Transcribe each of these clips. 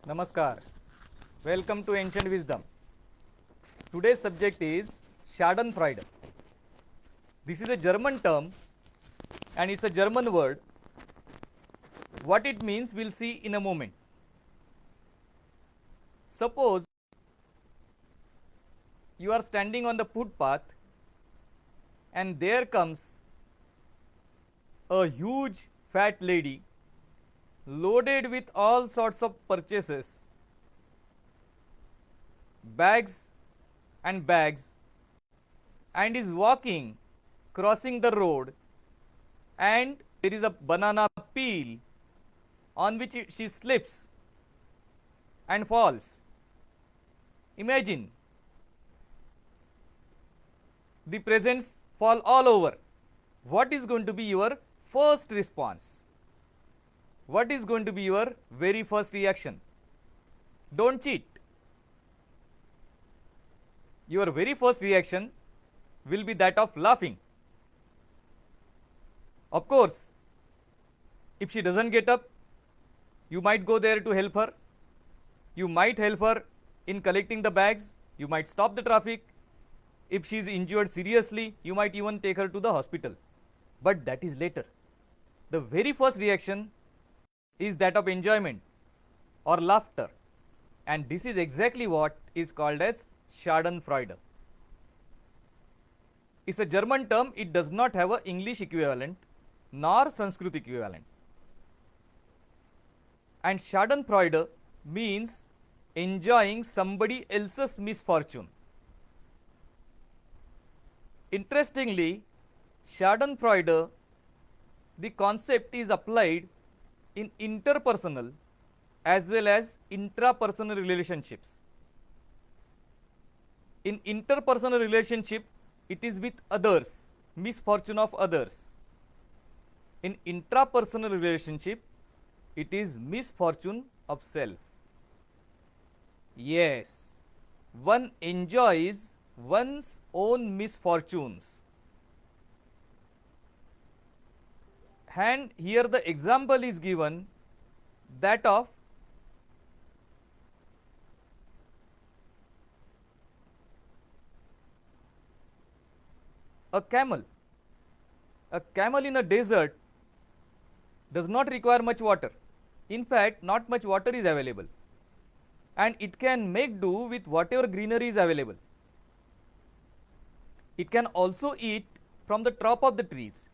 Namaskar. Welcome to Ancient Wisdom. Today's subject is Schadenfreude. This is a German term and it's a German word. What it means we'll see in a moment. Suppose you are standing on the footpath and there comes a huge fat lady loaded with all sorts of purchases, bags and bags, and is walking, crossing the road, and there is a banana peel on which she slips and falls. Imagine the presents fall all over. What is going to be your first response? What is going to be your very first reaction? Don't cheat. Your very first reaction will be that of laughing. Of course, if she doesn't get up, you might go there to help her. You might help her in collecting the bags. You might stop the traffic. If she is injured seriously, you might even take her to the hospital. But that is later. The very first reaction is that of enjoyment or laughter, and this is exactly what is called as Schadenfreude. It's a German term. It does not have an English equivalent nor Sanskrit equivalent. And Schadenfreude means enjoying somebody else's misfortune. Interestingly, Schadenfreude, the concept is applied in interpersonal as well as intrapersonal relationships. In interpersonal relationship, it is with others, misfortune of others. In intrapersonal relationship, it is misfortune of self. Yes, one enjoys one's own misfortunes. And here the example is given, that of a camel. A camel in a desert does not require much water. In fact, not much water is available, and it can make do with whatever greenery is available. It can also eat from the top of the trees.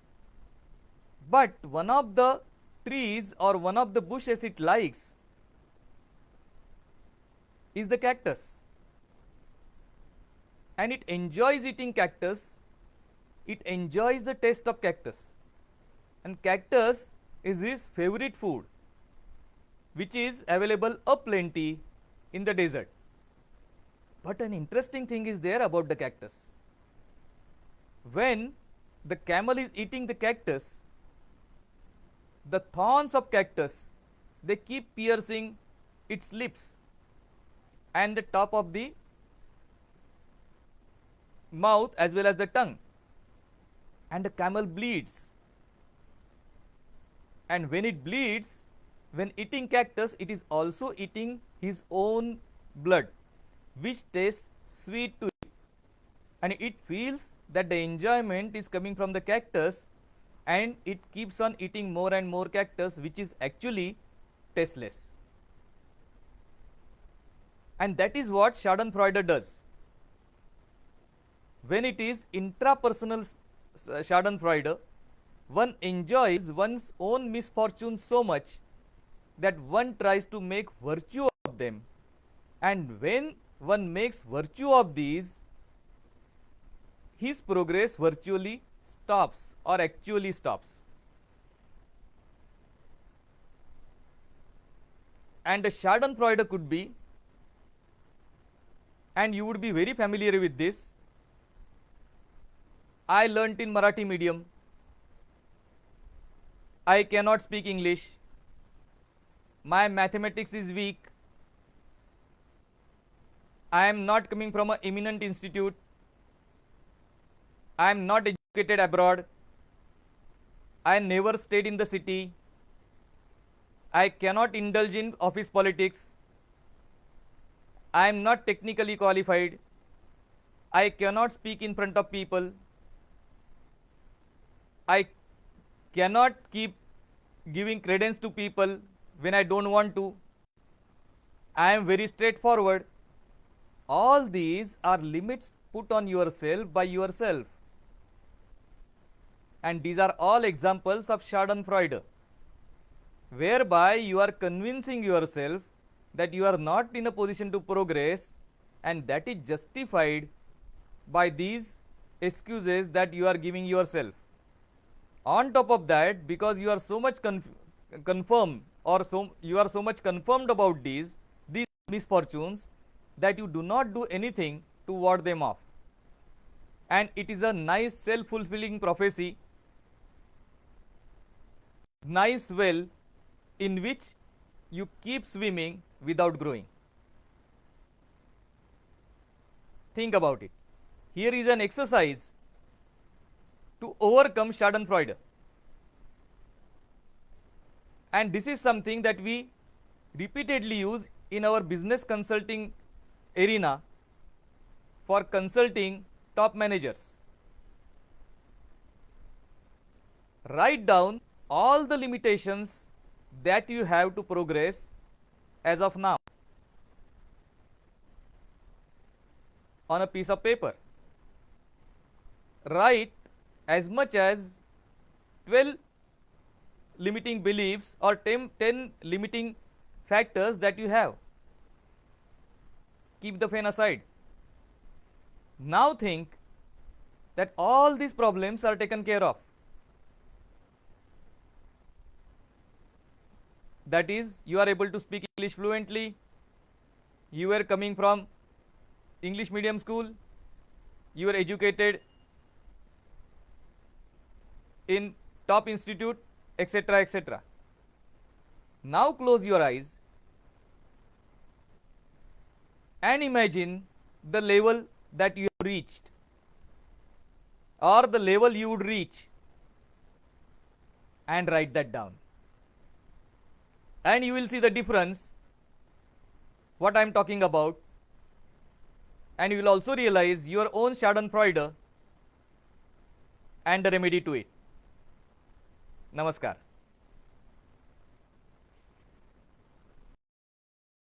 But one of the trees or one of the bushes it likes is the cactus, and it enjoys eating cactus. It enjoys the taste of cactus, and cactus is his favorite food, which is available aplenty in the desert. But an interesting thing is there about the cactus. When the camel is eating the cactus, the thorns of cactus, they keep piercing its lips and the top of the mouth as well as the tongue, and the camel bleeds. And when it bleeds, when eating cactus, it is also eating his own blood, which tastes sweet to it, and it feels that the enjoyment is coming from the cactus, and it keeps on eating more and more cactus, which is actually tasteless. And that is what Schadenfreude does. When it is intrapersonal Schadenfreude, one enjoys one's own misfortune so much that one tries to make virtue of them, and when one makes virtue of these, his progress virtually stops or actually stops. And the Schadenfreude could be, and you would be very familiar with this, I learnt in Marathi medium, I cannot speak English, my mathematics is weak, I am not coming from an eminent institute, I am not educated abroad, I never stayed in the city, I cannot indulge in office politics, I am not technically qualified, I cannot speak in front of people, I cannot keep giving credence to people when I don't want to, I am very straightforward. All these are limits put on yourself by yourself. And these are all examples of Schadenfreude, whereby you are convincing yourself that you are not in a position to progress, and that is justified by these excuses that you are giving yourself. On top of that, because you are so much confirmed, or you are so much confirmed about these misfortunes, that you do not do anything to ward them off. And it is a nice self-fulfilling prophecy, nice well in which you keep swimming without growing. Think about it. Here is an exercise to overcome Schadenfreude. And this is something that we repeatedly use in our business consulting arena for consulting top managers. Write down all the limitations that you have to progress as of now on a piece of paper. Write as much as 12 limiting beliefs or 10 limiting factors that you have. Keep the pen aside. Now think that all these problems are taken care of. That is, you are able to speak English fluently, you were coming from English medium school, you were educated in top institute, etc., etc. Now close your eyes and imagine the level that you have reached, or the level you would reach, and write that down. And you will see the difference, what I am talking about, and you will also realize your own Schadenfreude and the remedy to it. Namaskar.